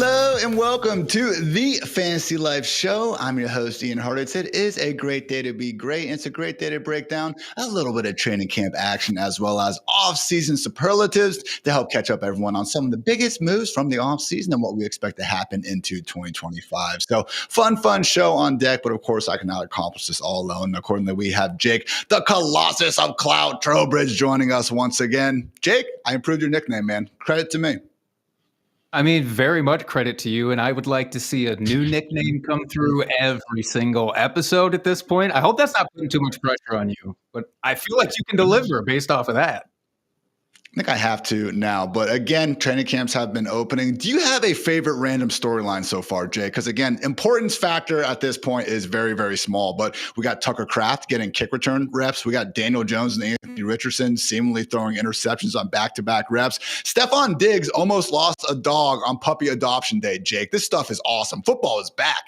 Hello and welcome to the Fantasy Life Show. I'm your host, Ian Hartitz. It is a great day to be great. It's a great day to break down a little bit of training camp action as well as off-season superlatives to help catch up everyone on some of the biggest moves from the off-season and what we expect to happen into 2025. So fun show on deck, but of course I cannot accomplish this all alone. Accordingly, we have Jake, the Colossus of Cloud Trowbridge, joining us once again. Jake, I improved your nickname, man. Credit to me. I mean, very much credit to you, and I would like to see a new nickname come through every single episode at this point. I hope that's not putting too much pressure on you, but I feel like you can deliver based off of that. I think I have to now, but again, training camps have been opening. Do you have a favorite random storyline so far, Jay? Because again, importance factor at this point is very small, but we got Tucker Kraft getting kick return reps. We got Daniel Jones and Anthony Richardson seemingly throwing interceptions on back-to-back reps. Stefon Diggs almost lost a dog on puppy adoption day, Jake. This stuff is awesome. Football is back.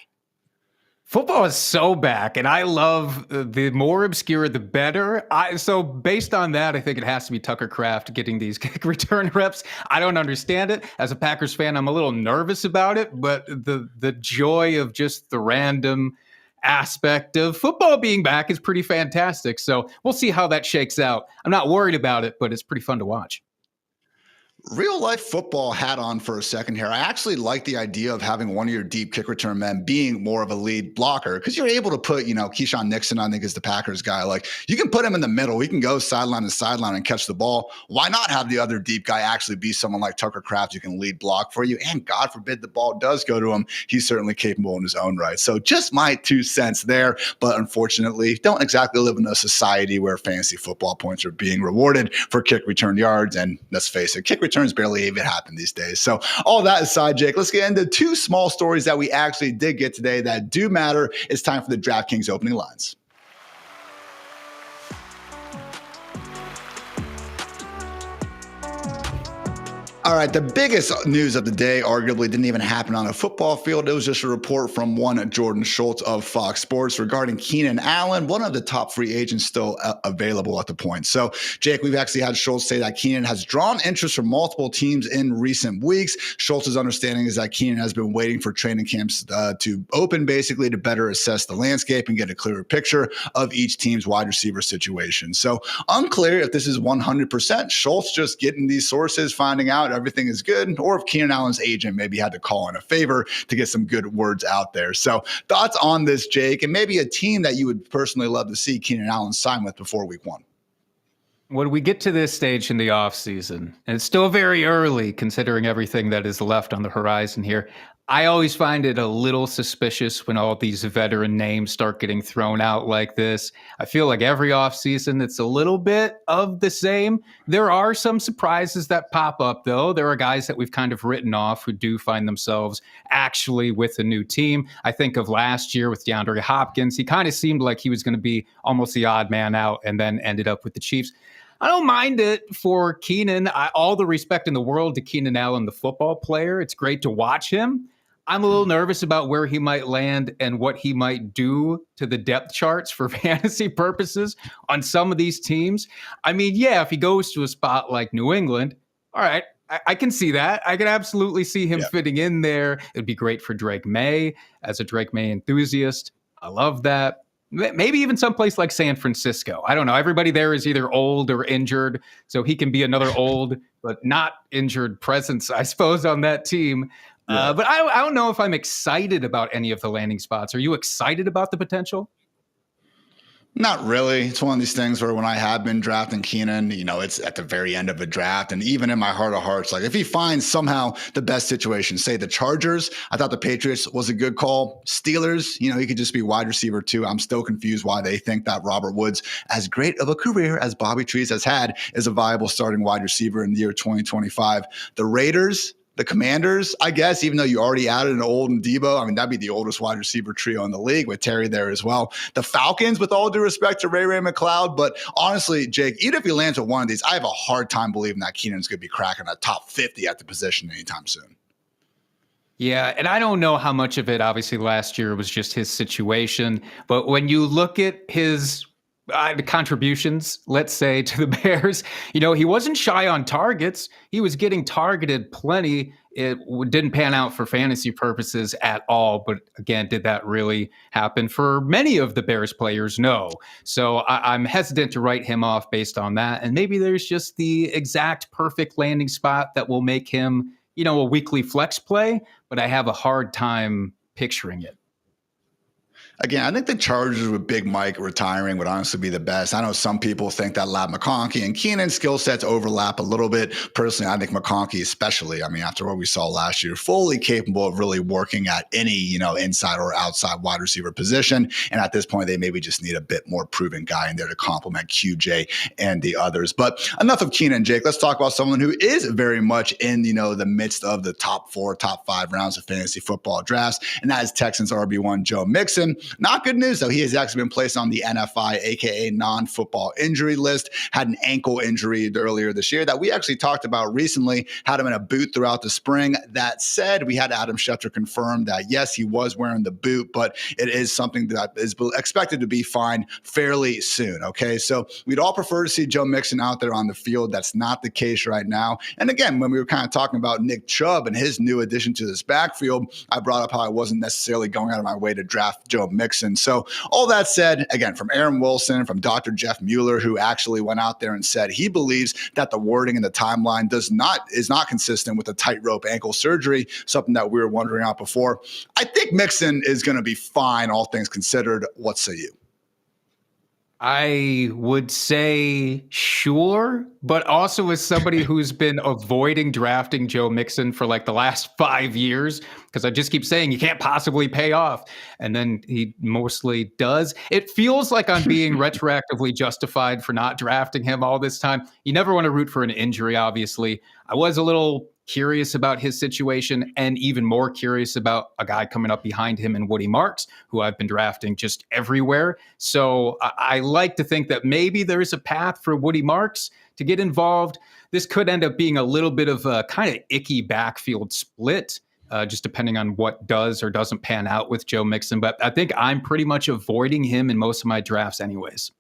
Football is so back, and I love the more obscure, the better. So based on that, I think it has to be Tucker Kraft getting these kick return reps. I don't understand it. As a Packers fan, I'm a little nervous about it, but the joy of just the random aspect of football being back is pretty fantastic. So we'll see how that shakes out. I'm not worried about it, but it's pretty fun to watch. Real life football hat on for a second here. I actually like the idea of having one of your deep kick return men being more of a lead blocker because you're able to put, Keyshawn Nixon, I think is the Packers guy. Like you can put him in the middle. He can go sideline to sideline and catch the ball. Why not have the other deep guy actually be someone like Tucker Kraft who can lead block for you? And God forbid the ball does go to him. He's certainly capable in his own right. So just my 2 cents there. But unfortunately, don't exactly live in a society where fantasy football points are being rewarded for kick return yards. And let's face it, kick returns barely even happen these days. So all that aside, Jake, let's get into 2 small stories that we actually did get today that do matter. It's time for the DraftKings opening lines. All right, the biggest news of the day arguably didn't even happen on a football field. It was just a report from one Jordan Schultz of Fox Sports regarding Keenan Allen, one of the top free agents still available at the point. So, Jake, we've actually had Schultz say that Keenan has drawn interest from multiple teams in recent weeks. Schultz's understanding is that Keenan has been waiting for training camps to open, basically, to better assess the landscape and get a clearer picture of each team's wide receiver situation. So, unclear if this is 100% Schultz just getting these sources, finding out everything is good, or if Keenan Allen's agent maybe had to call in a favor to get some good words out there. So thoughts on this, Jake, and maybe a team that you would personally love to see Keenan Allen sign with before week 1. When we get to this stage in the offseason, and it's still very early considering everything that is left on the horizon here, I always find it a little suspicious when all these veteran names start getting thrown out like this. I feel like every offseason, it's a little bit of the same. There are some surprises that pop up, though. There are guys that we've kind of written off who do find themselves actually with a new team. I think of last year with DeAndre Hopkins. He kind of seemed like he was going to be almost the odd man out and then ended up with the Chiefs. I don't mind it for Keenan. All the respect in the world to Keenan Allen, the football player. It's great to watch him. I'm a little nervous about where he might land and what he might do to the depth charts for fantasy purposes on some of these teams. I mean, yeah, if he goes to a spot like New England, all right, I can see that. I can absolutely see him fitting in there. It'd be great for Drake May as a Drake May enthusiast. I love that. Maybe even someplace like San Francisco. I don't know. Everybody there is either old or injured, so he can be another old but not injured presence, I suppose, on that team. But I don't know if I'm excited about any of the landing spots. Are you excited about the potential? Not really. It's one of these things where when I have been drafting Keenan, it's at the very end of a draft. And even in my heart of hearts, like if he finds somehow the best situation, say the Chargers, I thought the Patriots was a good call. Steelers, he could just be wide receiver too. I'm still confused why they think that Robert Woods, as great of a career as Bobby Trees has had, is a viable starting wide receiver in the year 2025. The Raiders, the Commanders, I guess, even though you already added an old and Debo, I mean, that'd be the oldest wide receiver trio in the league with Terry there as well. The Falcons, with all due respect to Ray McLeod, but honestly, Jake, even if he lands with one of these, I have a hard time believing that Keenan's going to be cracking a top 50 at the position anytime soon. Yeah, and I don't know how much of it, obviously, last year was just his situation, but when you look at his contributions, let's say, to the Bears. He wasn't shy on targets. He was getting targeted plenty. It didn't pan out for fantasy purposes at all. But again, did that really happen for many of the Bears players? No. So I'm hesitant to write him off based on that. And maybe there's just the exact perfect landing spot that will make him, a weekly flex play. But I have a hard time picturing it. Again, I think the Chargers with Big Mike retiring would honestly be the best. I know some people think that Lab McConkey and Keenan skill sets overlap a little bit. Personally, I think McConkey especially, after what we saw last year, fully capable of really working at any, inside or outside wide receiver position. And at this point, they maybe just need a bit more proven guy in there to complement QJ and the others. But enough of Keenan and Jake. Let's talk about someone who is very much in, the midst of the top 4, top 5 rounds of fantasy football drafts. And that is Texans RB1 Joe Mixon. Not good news, though. He has actually been placed on the NFI, aka non-football injury list. Had an ankle injury earlier this year that we actually talked about recently. Had him in a boot throughout the spring. That said, we had Adam Schefter confirm that, yes, he was wearing the boot, but it is something that is expected to be fine fairly soon, okay? So we'd all prefer to see Joe Mixon out there on the field. That's not the case right now. And again, when we were kind of talking about Nick Chubb and his new addition to this backfield, I brought up how I wasn't necessarily going out of my way to draft Joe Mixon. So all that said, again, from Aaron Wilson, from Dr. Jeff Mueller, who actually went out there and said he believes that the wording in the timeline is not consistent with the tightrope ankle surgery, something that we were wondering out before. I think Mixon is going to be fine, all things considered. What say you? I would say sure, but also as somebody who's been avoiding drafting Joe Mixon for like the last 5 years, because I just keep saying he can't possibly pay off. And then he mostly does. It feels like I'm being retroactively justified for not drafting him all this time. You never want to root for an injury, obviously. I was a little curious about his situation and even more curious about a guy coming up behind him in Woody Marks, who I've been drafting just everywhere. So I like to think that maybe there's a path for Woody Marks to get involved. This could end up being a little bit of a kind of icky backfield split, just depending on what does or doesn't pan out with Joe Mixon. But I think I'm pretty much avoiding him in most of my drafts anyways.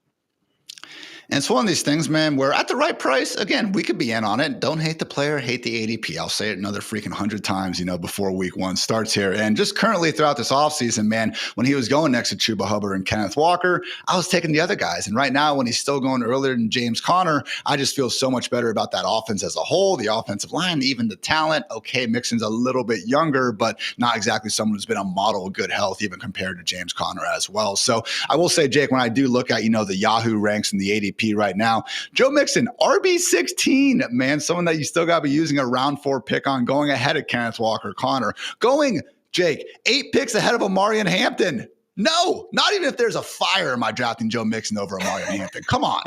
And it's one of these things, man, where at the right price, again, we could be in on it. Don't hate the player, hate the ADP. I'll say it another freaking 100 times, before week 1 starts here. And just currently throughout this offseason, man, when he was going next to Chuba Hubbard and Kenneth Walker, I was taking the other guys. And right now, when he's still going earlier than James Conner, I just feel so much better about that offense as a whole, the offensive line, even the talent. Okay, Mixon's a little bit younger, but not exactly someone who's been a model of good health, even compared to James Conner as well. So I will say, Jake, when I do look at, the Yahoo ranks and the ADP right now, Joe Mixon, RB16, man, someone that you still got to be using a round 4 pick on, going ahead of Kenneth Walker, Connor, going, Jake, 8 picks ahead of Omarion Hampton. No, not even if there's a fire am I drafting Joe Mixon over Omarion Hampton. Come on.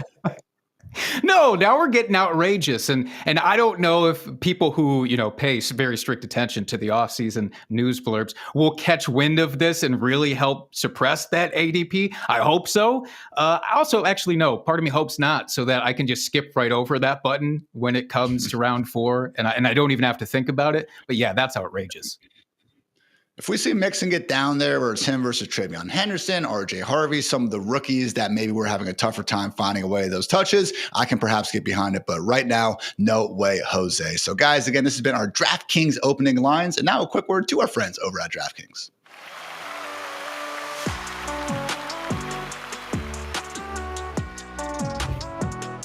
No, now we're getting outrageous. And I don't know if people who, pay very strict attention to the offseason news blurbs will catch wind of this and really help suppress that ADP. I hope so. I also actually no, part of me hopes not, so that I can just skip right over that button when it comes to round 4 and I don't even have to think about it. But yeah, that's outrageous. If we see Mixon get down there where it's him versus Travion Henderson, RJ Harvey, some of the rookies that maybe we're having a tougher time finding a way those touches, I can perhaps get behind it. But right now, no way, Jose. So guys, again, this has been our DraftKings opening lines. And now a quick word to our friends over at DraftKings.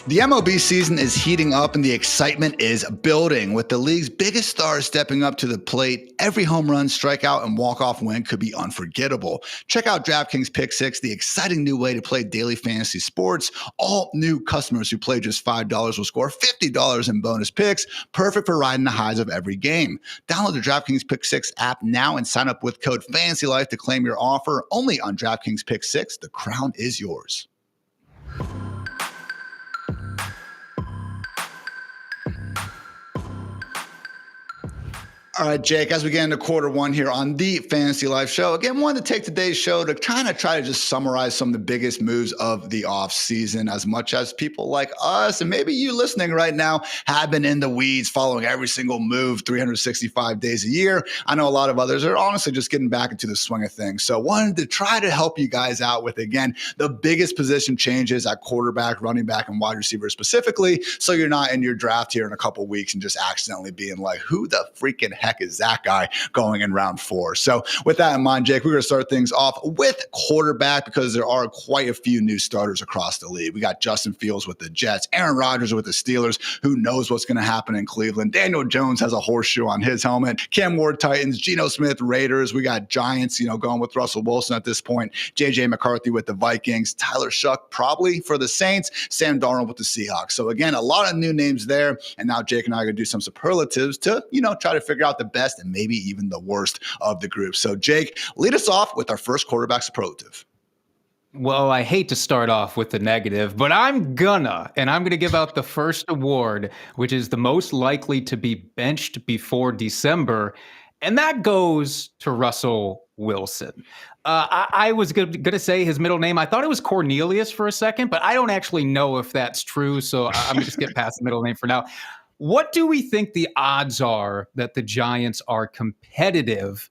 The MLB season is heating up and the excitement is building. With the league's biggest stars stepping up to the plate, every home run, strikeout, and walk-off win could be unforgettable. Check out DraftKings Pick 6, the exciting new way to play daily fantasy sports. All new customers who play just $5 will score $50 in bonus picks, perfect for riding the highs of every game. Download the DraftKings Pick 6 app now and sign up with code FANTASYLIFE to claim your offer only on DraftKings Pick 6. The crown is yours. All right, Jake, as we get into quarter one here on the Fantasy Life Show, again, wanted to take today's show to kind of try to just summarize some of the biggest moves of the offseason, as much as people like us and maybe you listening right now have been in the weeds following every single move 365 days a year. I know a lot of others are honestly just getting back into the swing of things. So wanted to try to help you guys out with, again, the biggest position changes at quarterback, running back, and wide receiver specifically, so you're not in your draft here in a couple weeks and just accidentally being like, who the freaking heck is that guy going in round 4? So with that in mind, Jake, we're going to start things off with quarterback because there are quite a few new starters across the league. We got Justin Fields with the Jets, Aaron Rodgers with the Steelers. Who knows what's going to happen in Cleveland? Daniel Jones has a horseshoe on his helmet. Cam Ward, Titans. Geno Smith, Raiders. We got Giants, going with Russell Wilson at this point. JJ McCarthy with the Vikings. Tyler Shuck probably for the Saints. Sam Darnold with the Seahawks. So again, a lot of new names there. And now Jake and I are going to do some superlatives to, try to figure out the best and maybe even the worst of the group. So Jake, lead us off with our first quarterback superlative. Well, I hate to start off with the negative, but I'm gonna give out the first award, which is the most likely to be benched before December, and that goes to Russell Wilson. I was going to say his middle name. I thought it was Cornelius for a second, but I don't actually know if that's true, so I'm going to just get past the middle name for now. What do we think the odds are that the Giants are competitive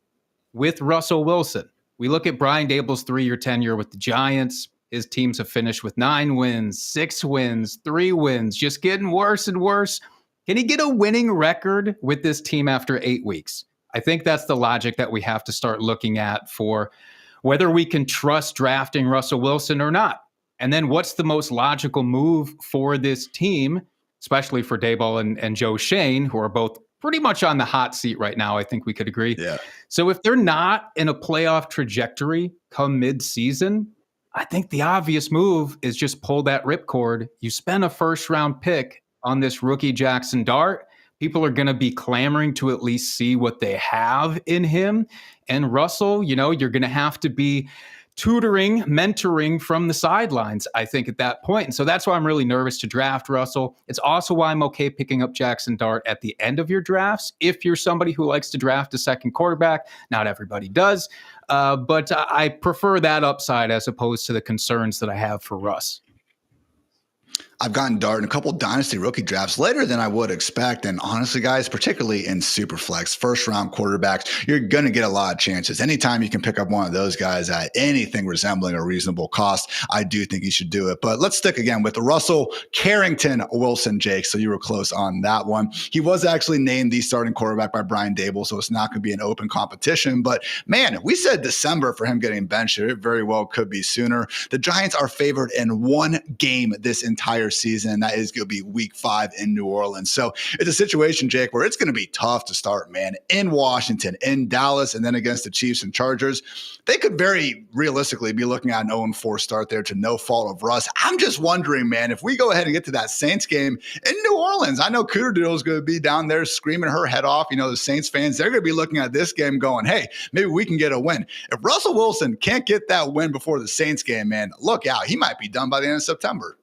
with Russell Wilson? We look at Brian Daboll's 3-year tenure with the Giants. His teams have finished with 9 wins, 6 wins, 3 wins, just getting worse and worse. Can he get a winning record with this team after 8 weeks? I think that's the logic that we have to start looking at for whether we can trust drafting Russell Wilson or not. And then what's the most logical move for this team, especially for Daboll and Joe Shane, who are both pretty much on the hot seat right now, I think we could agree. Yeah. So if they're not in a playoff trajectory come mid-season, I think the obvious move is just pull that ripcord. You spend a first-round pick on this rookie Jackson Dart. People are going to be clamoring to at least see what they have in him. And Russell, you're going to have to be tutoring, mentoring from the sidelines, I think, at that point. And so that's why I'm really nervous to draft Russell. It's also why I'm okay picking up Jackson Dart at the end of your drafts. If you're somebody who likes to draft a second quarterback, not everybody does, but I prefer that upside as opposed to the concerns that I have for Russ. I've gotten Dart in a couple dynasty rookie drafts later than I would expect. And honestly, guys, particularly in Superflex, first-round quarterbacks, you're going to get a lot of chances. Anytime you can pick up one of those guys at anything resembling a reasonable cost, I do think you should do it. But let's stick again with the Russell Carrington Wilson, Jake. So you were close on that one. He was actually named the starting quarterback by Brian Daboll, so it's not going to be an open competition. But man, we said December for him getting benched here. It very well could be sooner. The Giants are favored in 1 game this entire season. That is going to be week 5 in New Orleans. So it's a situation, Jake, where it's going to be tough to start, man, in Washington, in Dallas, and then against the Chiefs and Chargers. They could very realistically be looking at an 0-4 start there to no fault of Russ. I'm just wondering, man, if we go ahead and get to that Saints game in New Orleans, I know Cooter Doodle is going to be down there screaming her head off. The Saints fans, they're going to be looking at this game going, hey, maybe we can get a win. If Russell Wilson can't get that win before the Saints game, man, look out. He might be done by the end of September.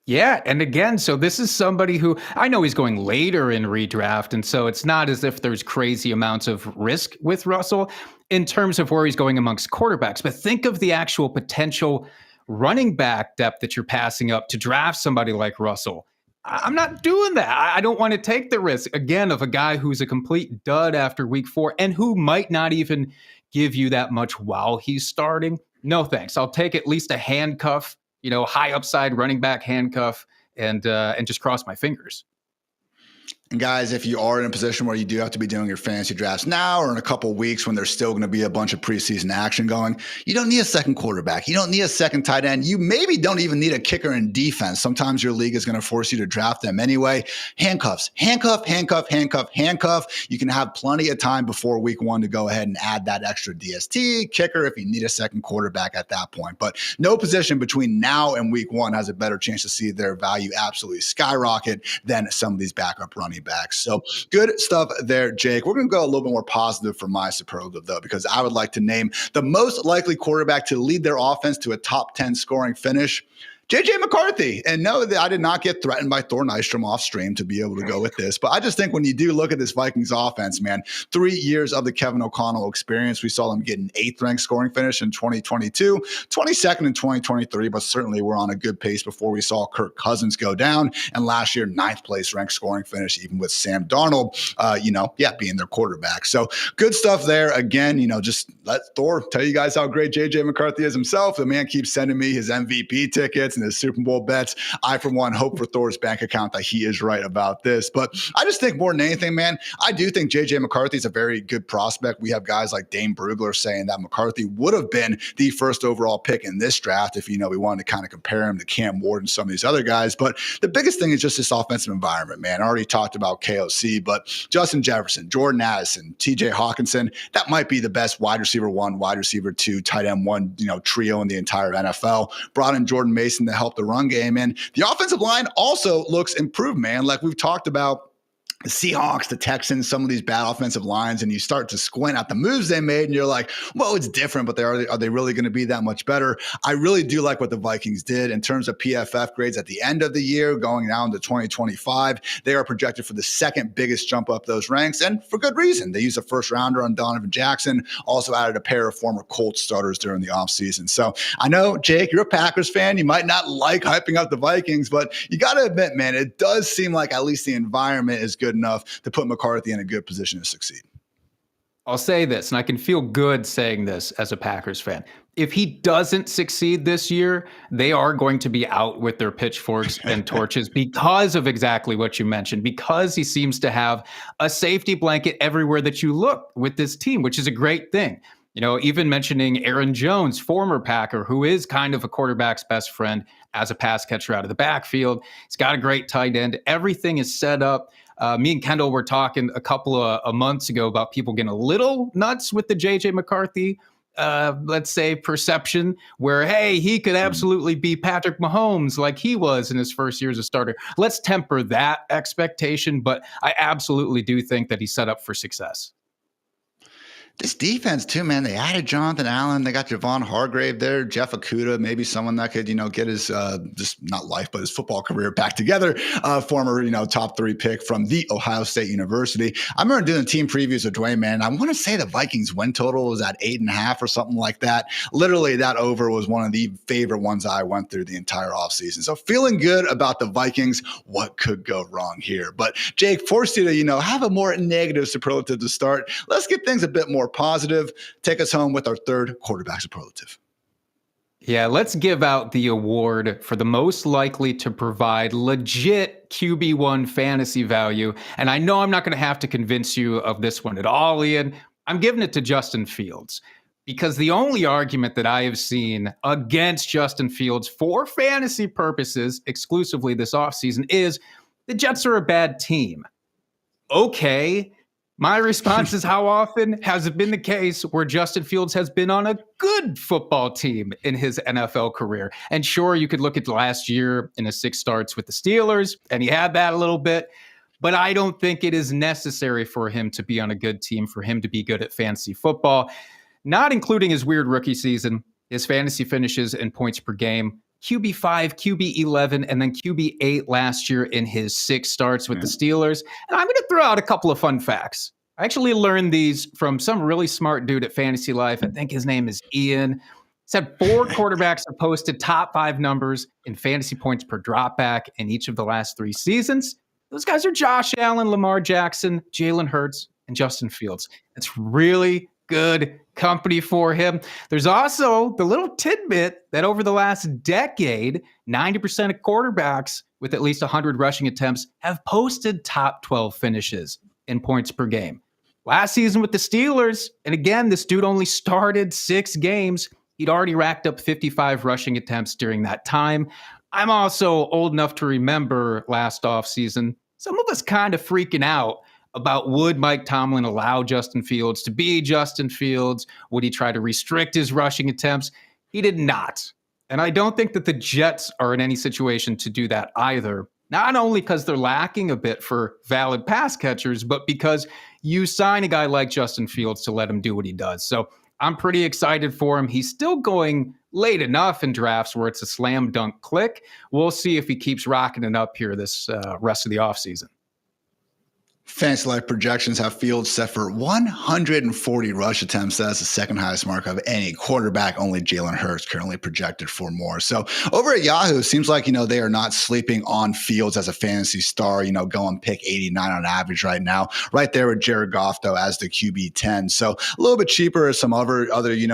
Yeah. And again, so this is somebody who I know he's going later in redraft. And so it's not as if there's crazy amounts of risk with Russell in terms of where he's going amongst quarterbacks. But think of the actual potential running back depth that you're passing up to draft somebody like Russell. I'm not doing that. I don't want to take the risk, again, of a guy who's a complete dud after week 4 and who might not even give you that much while he's starting. No, thanks. I'll take at least a handcuff, high upside running back handcuff and just cross my fingers. And guys, if you are in a position where you do have to be doing your fantasy drafts now or in a couple of weeks when there's still going to be a bunch of preseason action going, you don't need a second quarterback. You don't need a second tight end. You maybe don't even need a kicker in defense. Sometimes your league is going to force you to draft them anyway. Handcuff. You can have plenty of time before week 1 to go ahead and add that extra DST, kicker if you need a second quarterback at that point. But no position between now and week 1 has a better chance to see their value absolutely skyrocket than some of these backup running backs. So good stuff there, Jake. We're going to go a little bit more positive for my superlative, though, because I would like to name the most likely quarterback to lead their offense to a top 10 scoring finish. JJ McCarthy. And no, I did not get threatened by Thor Nystrom off stream to be able to go with this. But I just think when you do look at this Vikings offense, man, 3 years of the Kevin O'Connell experience, we saw them get an 8th ranked scoring finish in 2022, 22nd in 2023, but certainly we're on a good pace before we saw Kirk Cousins go down. And last year, 9th place ranked scoring finish, even with Sam Darnold, being their quarterback. So good stuff there. Again, just let Thor tell you guys how great JJ McCarthy is himself. The man keeps sending me his MVP tickets and his Super Bowl bets. I, for one, hope for Thor's bank account that he is right about this. But I just think more than anything, man, I do think JJ McCarthy is a very good prospect. We have guys like Dane Brugler saying that McCarthy would have been the first overall pick in this draft if, we wanted to kind of compare him to Cam Ward and some of these other guys. But the biggest thing is just this offensive environment, man. I already talked about KOC, but Justin Jefferson, Jordan Addison, TJ Hawkinson, that might be the best wide receiver 1, wide receiver 2, tight end 1, trio in the entire NFL. Brought in Jordan Mason to help the run game. And the offensive line also looks improved, man. Like we've talked about, the Seahawks, the Texans, some of these bad offensive lines, and you start to squint at the moves they made, and you're like, well, it's different, but are they really going to be that much better? I really do like what the Vikings did in terms of PFF grades at the end of the year, going down to 2025. They are projected for the second biggest jump up those ranks, and for good reason. They used a first rounder on Donovan Jackson, also added a pair of former Colts starters during the offseason. So I know, Jake, you're a Packers fan. You might not like hyping up the Vikings, but you got to admit, man, it does seem like at least the environment is good enough to put McCarthy in a good position to succeed. I'll say this, and I can feel good saying this as a Packers fan. If he doesn't succeed this year, they are going to be out with their pitchforks and torches because of exactly what you mentioned, because he seems to have a safety blanket everywhere that you look with this team, which is a great thing. Even mentioning Aaron Jones, former Packer, who is kind of a quarterback's best friend as a pass catcher out of the backfield. He's got a great tight end. Everything is set up. Me and Kendall were talking a couple of months ago about people getting a little nuts with the JJ McCarthy, let's say, perception where, hey, he could absolutely be Patrick Mahomes like he was in his first year as a starter. Let's temper that expectation, but I absolutely do think that he's set up for success. This defense, too, man, they added Jonathan Allen. They got Javon Hargrave there, Jeff Okudah, maybe someone that could, get his, just not life, but his football career back together. Former, top 3 pick from the Ohio State University. I remember doing team previews with Dwayne, man. I want to say the Vikings win total was at 8.5 or something like that. Literally, that over was one of the favorite ones I went through the entire offseason. So feeling good about the Vikings. What could go wrong here? But Jake, forced you to, have a more negative superlative to start. Let's get things a bit more positive. Take us home with our third quarterback superlative. Yeah, let's give out the award for the most likely to provide legit QB1 fantasy value. And I know I'm not going to have to convince you of this one at all, Ian. I'm giving it to Justin Fields, because the only argument that I have seen against Justin Fields for fantasy purposes exclusively this offseason is the Jets are a bad team. Okay. My response is, how often has it been the case where Justin Fields has been on a good football team in his NFL career? And sure, you could look at last year in his 6 starts with the Steelers, and he had that a little bit. But I don't think it is necessary for him to be on a good team, for him to be good at fantasy football, not including his weird rookie season, his fantasy finishes and points per game. QB5, QB11, and then QB8 last year in his 6 starts with the Steelers. And I'm going to throw out a couple of fun facts. I actually learned these from some really smart dude at Fantasy Life. I think his name is Ian. He said 4 quarterbacks have posted top 5 numbers in fantasy points per dropback in each of the last 3 seasons. Those guys are Josh Allen, Lamar Jackson, Jalen Hurts, and Justin Fields. It's really good company for him. There's also the little tidbit that over the last decade, 90% of quarterbacks with at least 100 rushing attempts have posted top 12 finishes in points per game. Last season with the Steelers, and again, this dude only started 6 games. He'd already racked up 55 rushing attempts during that time. I'm also old enough to remember last offseason, some of us kind of freaking out about, would Mike Tomlin allow Justin Fields to be Justin Fields? Would he try to restrict his rushing attempts? He did not. And I don't think that the Jets are in any situation to do that either. Not only because they're lacking a bit for valid pass catchers, but because you sign a guy like Justin Fields to let him do what he does. So I'm pretty excited for him. He's still going late enough in drafts where it's a slam dunk click. We'll see if he keeps rocking it up here this rest of the offseason. Fantasy Life projections have Fields set for 140 rush attempts. That's the second highest mark of any quarterback. Only Jalen Hurts currently projected for more. So over at Yahoo, it seems like, they are not sleeping on Fields as a fantasy star, going pick 89 on average right now. Right there with Jared Goff, though, as the QB 10. So a little bit cheaper as some other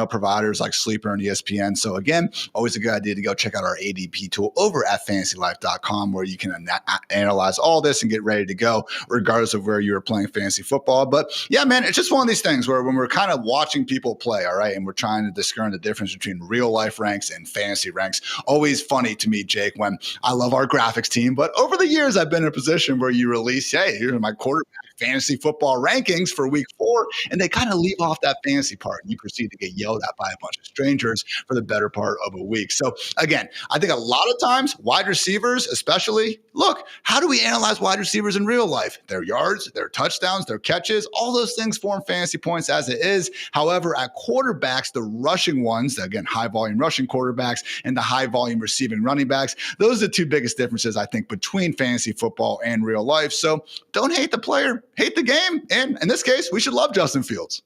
providers like Sleeper and ESPN. So again, always a good idea to go check out our ADP tool over at fantasylife.com, where you can analyze all this and get ready to go, regardless of where you were playing fantasy football. But yeah, man, it's just one of these things where when we're kind of watching people play, all right, and we're trying to discern the difference between real life ranks and fantasy ranks. Always funny to me, Jake, when I love our graphics team, but over the years, I've been in a position where you release, hey, here's my quarterback fantasy football rankings for week 4, and they kind of leave off that fantasy part, and you proceed to get yelled at by a bunch of strangers for the better part of a week. So again, I think a lot of times wide receivers, especially, look, how do we analyze wide receivers in real life? Their yards, their touchdowns, their catches, all those things form fantasy points as it is. However, at quarterbacks, the rushing ones, again, high volume rushing quarterbacks and the high volume receiving running backs, those are the two biggest differences, I think, between fantasy football and real life. So don't hate the player, hate the game. And in this case, we should love Justin Fields.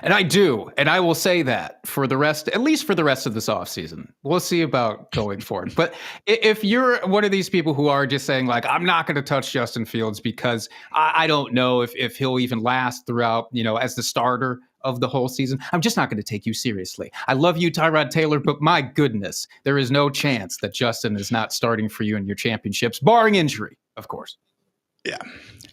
And I do. And I will say that for the rest, at least for the rest of this offseason. We'll see about going forward. But if you're one of these people who are just saying, like, I'm not going to touch Justin Fields because I don't know if he'll even last throughout, as the starter of the whole season, I'm just not going to take you seriously. I love you, Tyrod Taylor, but my goodness, there is no chance that Justin is not starting for you in your championships, barring injury, of course. Yeah.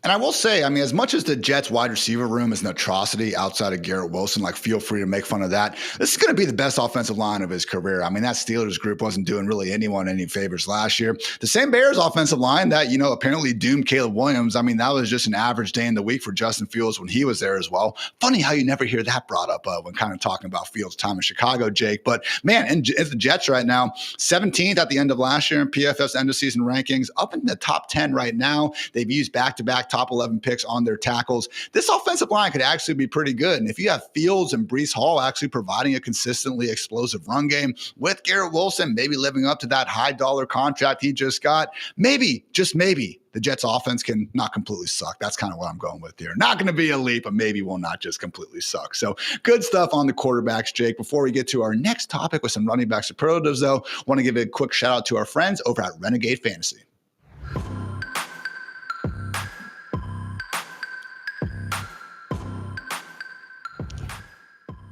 And I will say, as much as the Jets wide receiver room is an atrocity outside of Garrett Wilson, feel free to make fun of that. This is going to be the best offensive line of his career. That Steelers group wasn't doing really anyone any favors last year. The same Bears offensive line that, apparently doomed Caleb Williams. That was just an average day in the week for Justin Fields when he was there as well. Funny how you never hear that brought up when kind of talking about Fields' time in Chicago, Jake. But man, and it's the Jets right now, 17th at the end of last year in PFF's end of season rankings, up in the top 10 right now. They've used back-to-back top 11 picks on their tackles. This offensive line could actually be pretty good. And if you have Fields and Breece Hall actually providing a consistently explosive run game with Garrett Wilson, maybe living up to that high dollar contract he just got, maybe, just maybe, the Jets offense can not completely suck. That's kind of what I'm going with here. Not going to be elite, but maybe will not just completely suck. So good stuff on the quarterbacks, Jake. Before we get to our next topic with some running back superlatives, though, want to give a quick shout out to our friends over at Renegade Fantasy.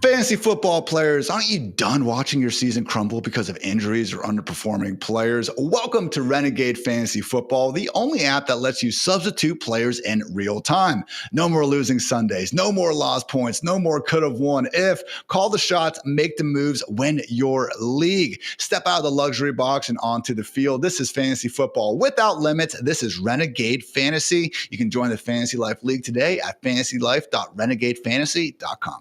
Fantasy football players, aren't you done watching your season crumble because of injuries or underperforming players? Welcome to Renegade Fantasy Football, the only app that lets you substitute players in real time. No more losing Sundays, no more lost points, no more could have won if. Call the shots, make the moves, win your league. Step out of the luxury box and onto the field. This is fantasy football without limits. This is Renegade Fantasy. You can join the Fantasy Life League today at fantasylife.renegadefantasy.com.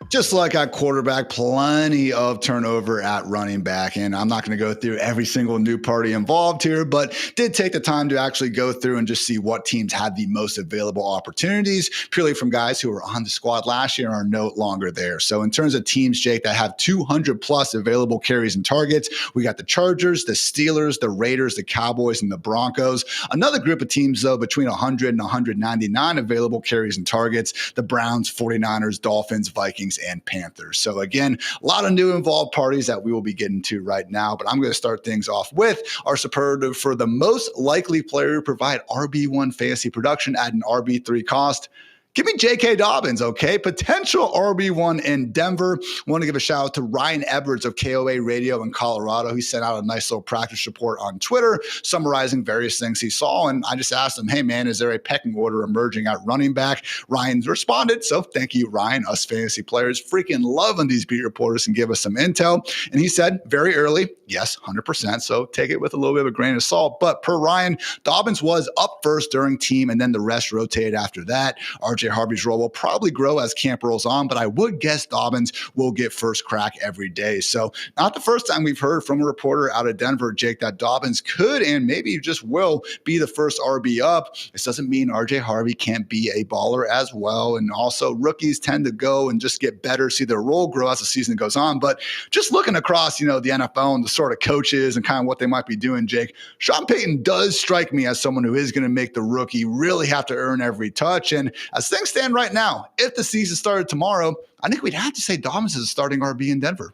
Just like at quarterback, plenty of turnover at running back. And I'm not going to go through every single new party involved here, but did take the time to actually go through and just see what teams had the most available opportunities, purely from guys who were on the squad last year and are no longer there. So in terms of teams, Jake, that have 200 plus available carries and targets, we got the Chargers, the Steelers, the Raiders, the Cowboys, and the Broncos. Another group of teams, though, between 100 and 199 available carries and targets, the Browns, 49ers, Dolphins, Vikings, and Panthers. So again, a lot of new involved parties that we will be getting to right now, but I'm going to start things off with our superlative for the most likely player to provide RB1 fantasy production at an RB3 cost. Give me J.K. Dobbins, okay? Potential RB1 in Denver. Want to give a shout out to Ryan Edwards of KOA Radio in Colorado. He sent out a nice little practice report on Twitter summarizing various things he saw. And I just asked him, hey, man, is there a pecking order emerging at running back? Ryan responded. So thank you, Ryan. Us fantasy players freaking love when these beat reporters can give us some intel. And he said very early, yes, 100%. So take it with a little bit of a grain of salt. But per Ryan, Dobbins was up first during team, and then the rest rotated after that. RJ RJ Harvey's role will probably grow as camp rolls on, but I would guess Dobbins will get first crack every day. So not the first time we've heard from a reporter out of Denver, Jake, that Dobbins could and maybe just will be the first RB up. This doesn't mean RJ Harvey can't be a baller as well. And also rookies tend to go and just get better, see their role grow as the season goes on. But just looking across, the NFL and the sort of coaches and kind of what they might be doing, Jake, Sean Payton does strike me as someone who is going to make the rookie really have to earn every touch. And as things stand right now, if the season started tomorrow, I think we'd have to say Dobbins is a starting RB in Denver.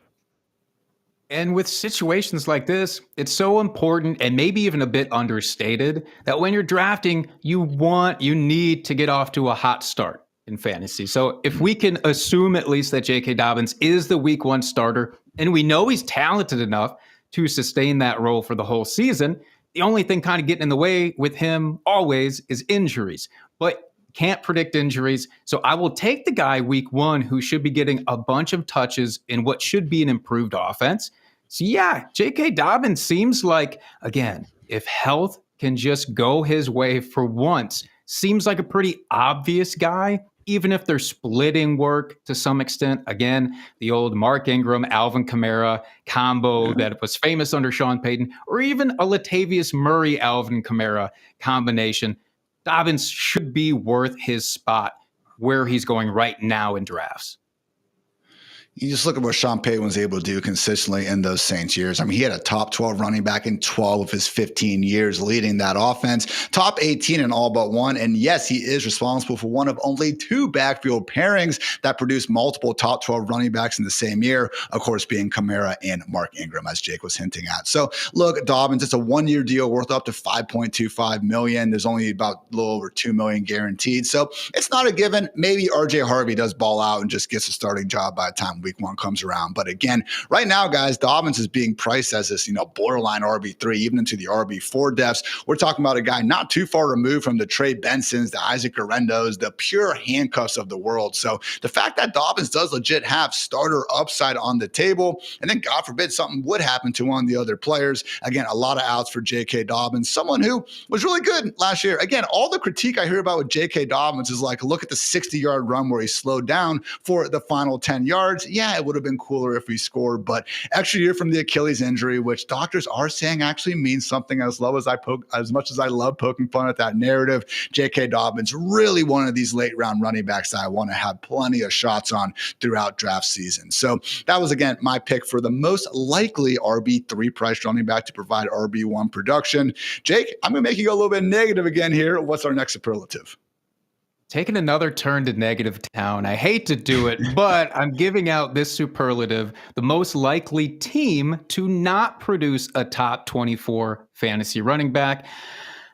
And with situations like this, it's so important and maybe even a bit understated that when you're drafting, you need to get off to a hot start in fantasy. So if we can assume at least that J.K. Dobbins is the week 1 starter, and we know he's talented enough to sustain that role for the whole season, the only thing kind of getting in the way with him always is injuries. But can't predict injuries. So I will take the guy week 1 who should be getting a bunch of touches in what should be an improved offense. So yeah, J.K. Dobbins seems like, again, if health can just go his way for once, seems like a pretty obvious guy, even if they're splitting work to some extent. Again, the old Mark Ingram, Alvin Kamara combo that was famous under Sean Payton, or even a Latavius Murray, Alvin Kamara combination. Dobbins should be worth his spot where he's going right now in drafts. You just look at what Sean Payton was able to do consistently in those Saints years. I mean, he had a top 12 running back in 12 of his 15 years leading that offense, top 18 in all but one. And yes, he is responsible for one of only 2 backfield pairings that produced multiple top 12 running backs in the same year, of course, being Kamara and Mark Ingram, as Jake was hinting at. So look, Dobbins, it's a 1-year deal worth up to $5.25 million. There's only about a little over $2 million guaranteed. So it's not a given. Maybe RJ Harvey does ball out and just gets a starting job by the time week 1 comes around. But again, right now, guys, Dobbins is being priced as this, borderline RB3, even into the RB4 depths. We're talking about a guy not too far removed from the Trey Bensons, the Isaac Guerendos, the pure handcuffs of the world. So the fact that Dobbins does legit have starter upside on the table, and then God forbid something would happen to one of the other players. Again, a lot of outs for J.K. Dobbins, someone who was really good last year. Again, all the critique I hear about with J.K. Dobbins is like, look at the 60-yard run where he slowed down for the final 10 yards. Yeah, it would have been cooler if we scored, but extra year from the Achilles injury, which doctors are saying actually means something. As much as I love poking fun at that narrative, J.K. Dobbins really one of these late round running backs that I want to have plenty of shots on throughout draft season. So that was, again, my pick for the most likely RB3 price running back to provide RB1 production. Jake, I'm going to make you go a little bit negative again here. What's our next superlative? Taking another turn to negative town. I hate to do it, but I'm giving out this superlative, the most likely team to not produce a top 24 fantasy running back.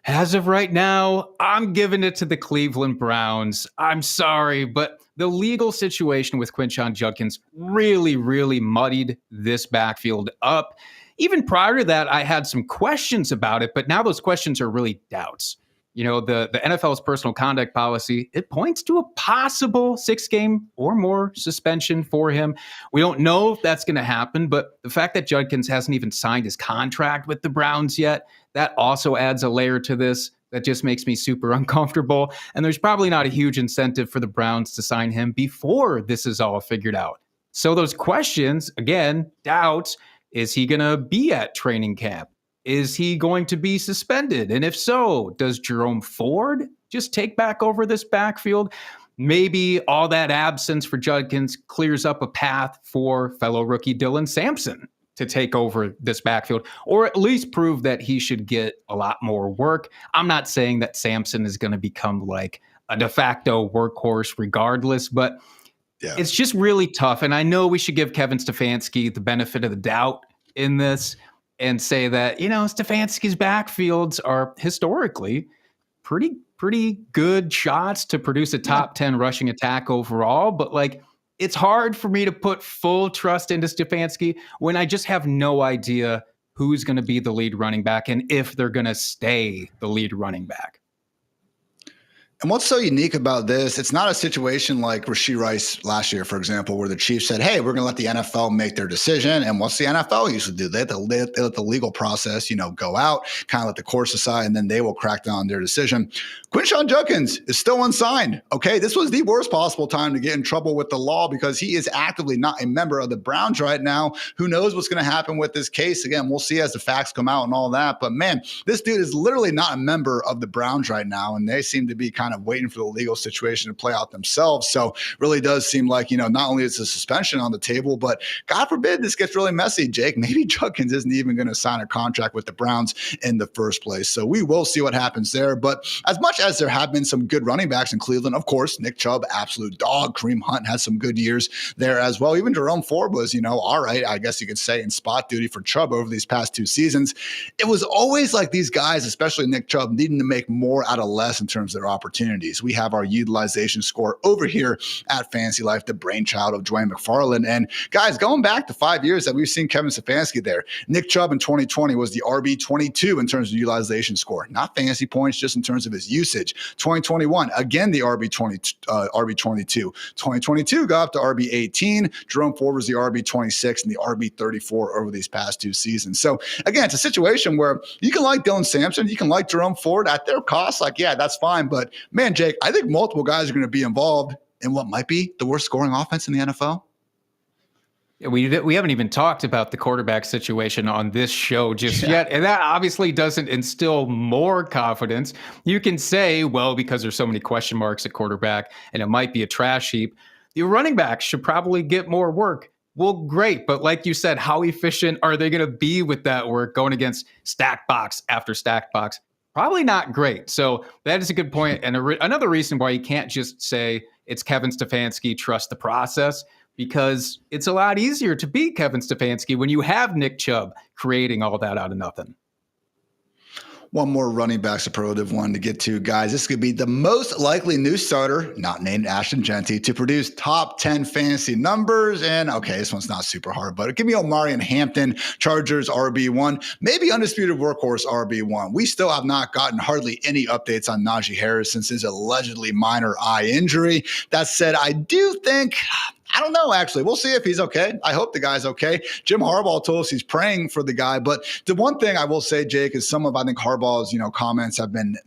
As of right now, I'm giving it to the Cleveland Browns. I'm sorry, but the legal situation with Quinshon Judkins really, really muddied this backfield up. Even prior to that, I had some questions about it, but now those questions are really doubts. The NFL's personal conduct policy, it points to a possible 6-game or more suspension for him. We don't know if that's going to happen, but the fact that Judkins hasn't even signed his contract with the Browns yet, that also adds a layer to this that just makes me super uncomfortable. And there's probably not a huge incentive for the Browns to sign him before this is all figured out. So those questions, again, doubts, is he going to be at training camp? Is he going to be suspended? And if so, does Jerome Ford just take back over this backfield? Maybe all that absence for Judkins clears up a path for fellow rookie Dylan Sampson to take over this backfield, or at least prove that he should get a lot more work. I'm not saying that Sampson is going to become like a de facto workhorse regardless, but it's just really tough. And I know we should give Kevin Stefanski the benefit of the doubt in this and say that, Stefanski's backfields are historically pretty good shots to produce a top 10 rushing attack overall. But it's hard for me to put full trust into Stefanski when I just have no idea who's going to be the lead running back and if they're going to stay the lead running back. And what's so unique about this, it's not a situation like Rashee Rice last year, for example, where the Chiefs said, hey, we're going to let the NFL make their decision. And what's the NFL usually do? They let the legal process, go out, kind of let the courts decide, and then they will crack down on their decision. Quinshon Judkins is still unsigned. Okay, this was the worst possible time to get in trouble with the law because he is actively not a member of the Browns right now. Who knows what's going to happen with this case? Again, we'll see as the facts come out and all that. But man, this dude is literally not a member of the Browns right now, and they seem to be kind of waiting for the legal situation to play out themselves. So really does seem like, not only is a suspension on the table, but God forbid this gets really messy, Jake. Maybe Judkins isn't even going to sign a contract with the Browns in the first place. So we will see what happens there. But as much as there have been some good running backs in Cleveland, of course, Nick Chubb, absolute dog. Kareem Hunt had some good years there as well. Even Jerome Ford was, all right, I guess you could say, in spot duty for Chubb over these past 2 seasons. It was always like these guys, especially Nick Chubb, needing to make more out of less in terms of their opportunities. We have our utilization score over here at Fantasy Life, the brainchild of Dwayne McFarland. And guys, going back to 5 years that we've seen Kevin Stefanski there, Nick Chubb in 2020 was the RB22 in terms of utilization score, not fantasy points, just in terms of his usage. 2021, again, the RB22. 2022 got up to RB18. Jerome Ford was the RB26 and the RB34 over these past 2 seasons. So again, it's a situation where you can like Dylan Sampson, you can like Jerome Ford at their cost. Like, yeah, that's fine. But man, Jake, I think multiple guys are going to be involved in what might be the worst scoring offense in the NFL. We haven't even talked about the quarterback situation on this show just yet. And that obviously doesn't instill more confidence. You can say, well, because there's so many question marks at quarterback and it might be a trash heap, the running backs should probably get more work. Well, great. But like you said, how efficient are they going to be with that work going against stack box after stack box? Probably not great. So that is a good point. And another reason why you can't just say it's Kevin Stefanski, trust the process, because it's a lot easier to beat Kevin Stefanski when you have Nick Chubb creating all that out of nothing. One more running back superlative one to get to, guys. This could be the most likely new starter, not named Ashton Genty, to produce top 10 fantasy numbers. And okay, this one's not super hard, but give me Omarion Hampton, Chargers RB1, maybe undisputed workhorse RB1. We still have not gotten hardly any updates on Najee Harris since his allegedly minor eye injury. That said, I do think, I don't know, actually. We'll see if he's okay. I hope the guy's okay. Jim Harbaugh told us he's praying for the guy. But the one thing I will say, Jake, is some of, I think, Harbaugh's, comments have been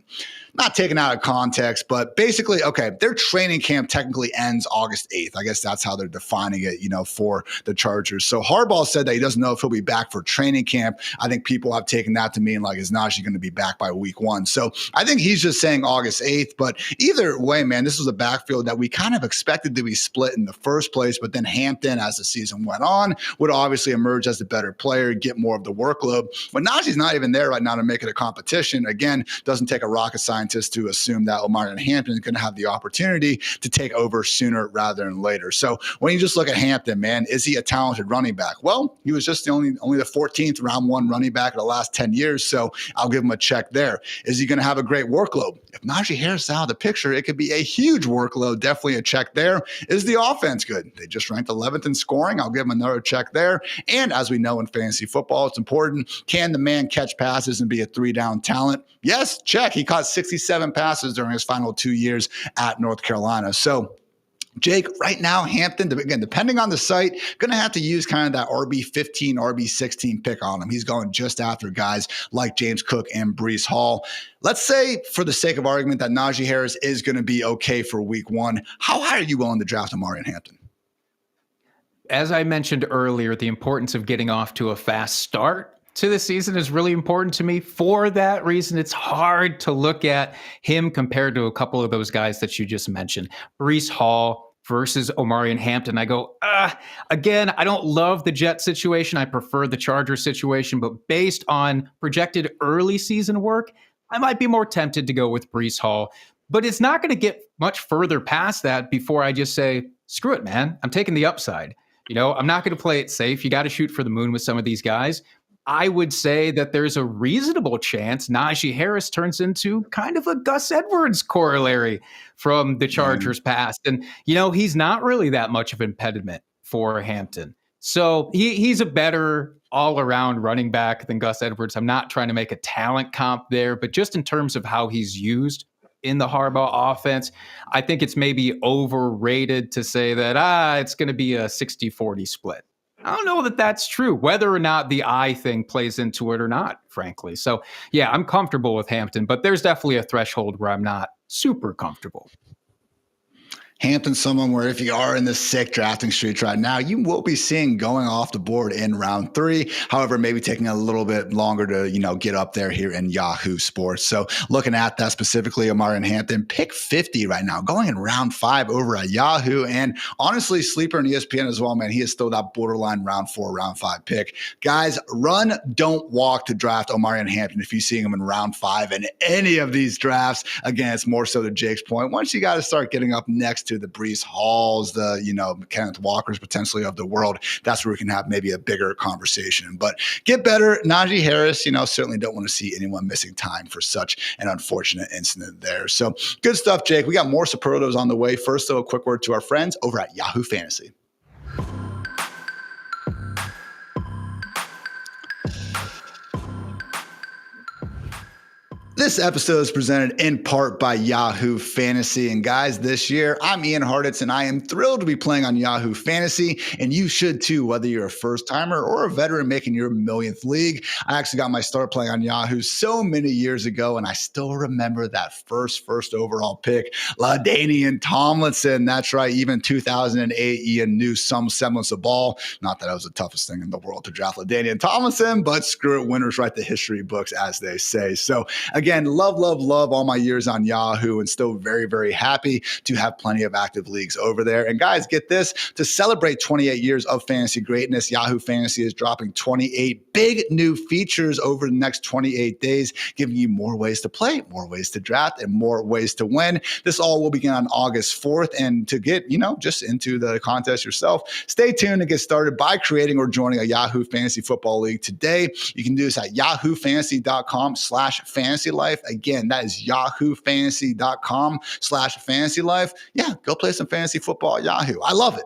not taken out of context, but basically, okay, their training camp technically ends August 8th. I guess that's how they're defining it, for the Chargers. So Harbaugh said that he doesn't know if he'll be back for training camp. I think people have taken that to mean like, is Najee going to be back by week 1? So I think he's just saying August 8th. But either way, man, this was a backfield that we kind of expected to be split in the first place. But then Hampton, as the season went on, would obviously emerge as the better player, get more of the workload. But Najee's not even there right now to make it a competition. Again, doesn't take a rocket scientist to assume that Omarion Hampton is going to have the opportunity to take over sooner rather than later. So when you just look at Hampton, man, is he a talented running back? Well, he was just only the 14th round 1 running back in the last 10 years. So I'll give him a check there. Is he going to have a great workload? If Najee Harris is out of the picture, it could be a huge workload. Definitely a check there. Is the offense good? They just ranked 11th in scoring. I'll give him another check there. And as we know in fantasy football, it's important. Can the man catch passes and be a 3-down talent? Yes, check. He caught 67 passes during his final 2 years at North Carolina. So Jake, right now, Hampton, again, depending on the site, going to have to use kind of that RB15, RB16 pick on him. He's going just after guys like James Cook and Breece Hall. Let's say, for the sake of argument, that Najee Harris is going to be okay for week 1. How high are you willing to draft Omarion Hampton? As I mentioned earlier, the importance of getting off to a fast start to the season is really important to me. For that reason, it's hard to look at him compared to a couple of those guys that you just mentioned. Breece Hall versus Omarion Hampton. I go, again, I don't love the Jet situation. I prefer the Charger situation, but based on projected early season work, I might be more tempted to go with Breece Hall. But it's not going to get much further past that before I just say, screw it, man. I'm taking the upside. I'm not going to play it safe. You got to shoot for the moon with some of these guys. I would say that there's a reasonable chance Najee Harris turns into kind of a Gus Edwards corollary from the Chargers past. And, he's not really that much of an impediment for Hampton. So he's a better all-around running back than Gus Edwards. I'm not trying to make a talent comp there, but just in terms of how he's used, in the Harbaugh offense. I think it's maybe overrated to say that, it's going to be a 60-40 split. I don't know that that's true, whether or not the eye thing plays into it or not, frankly. So, yeah, I'm comfortable with Hampton, but there's definitely a threshold where I'm not super comfortable. Hampton's someone where if you are in the sick drafting streets right now, you will be seeing going off the board in round 3. However, maybe taking a little bit longer to, get up there here in Yahoo Sports. So looking at that specifically, Omarion Hampton, pick 50 right now, going in round 5 over at Yahoo. And honestly, sleeper in ESPN as well, man. He is still that borderline round 4, round 5 pick. Guys, run, don't walk to draft Omarion Hampton if you see him in round 5 in any of these drafts. Again, it's more so to Jake's point. Once you got to start getting up next to the Breece Halls, the Kenneth Walkers potentially of the world, that's where we can have maybe a bigger conversation. But get better, Najee Harris. Certainly don't want to see anyone missing time for such an unfortunate incident there. So good stuff, Jake. We got more superlatives on the way. First, though, a quick word to our friends over at Yahoo Fantasy. This episode is presented in part by Yahoo Fantasy. And guys, this year, I'm Ian Hartitz, and I am thrilled to be playing on Yahoo Fantasy. And you should too, whether you're a first timer or a veteran making your millionth league. I actually got my start playing on Yahoo so many years ago, and I still remember that first overall pick, LaDainian Tomlinson. That's right, even 2008, Ian knew some semblance of ball. Not that it was the toughest thing in the world to draft LaDainian Tomlinson, but screw it, winners write the history books, as they say. So again, love all my years on Yahoo, and still very, very happy to have plenty of active leagues over there. And guys, get this, to celebrate 28 years of fantasy greatness, Yahoo Fantasy is dropping 28 big new features over the next 28 days, giving you more ways to play, more ways to draft, and more ways to win. This all will begin on August 4th. And to get, just into the contest yourself, stay tuned and get started by creating or joining a Yahoo Fantasy Football League today. You can do this at yahoofantasy.com/fantasylife. Again, that is yahoofantasy.com/fantasylife. Yeah, go play some fantasy football at Yahoo. I love it.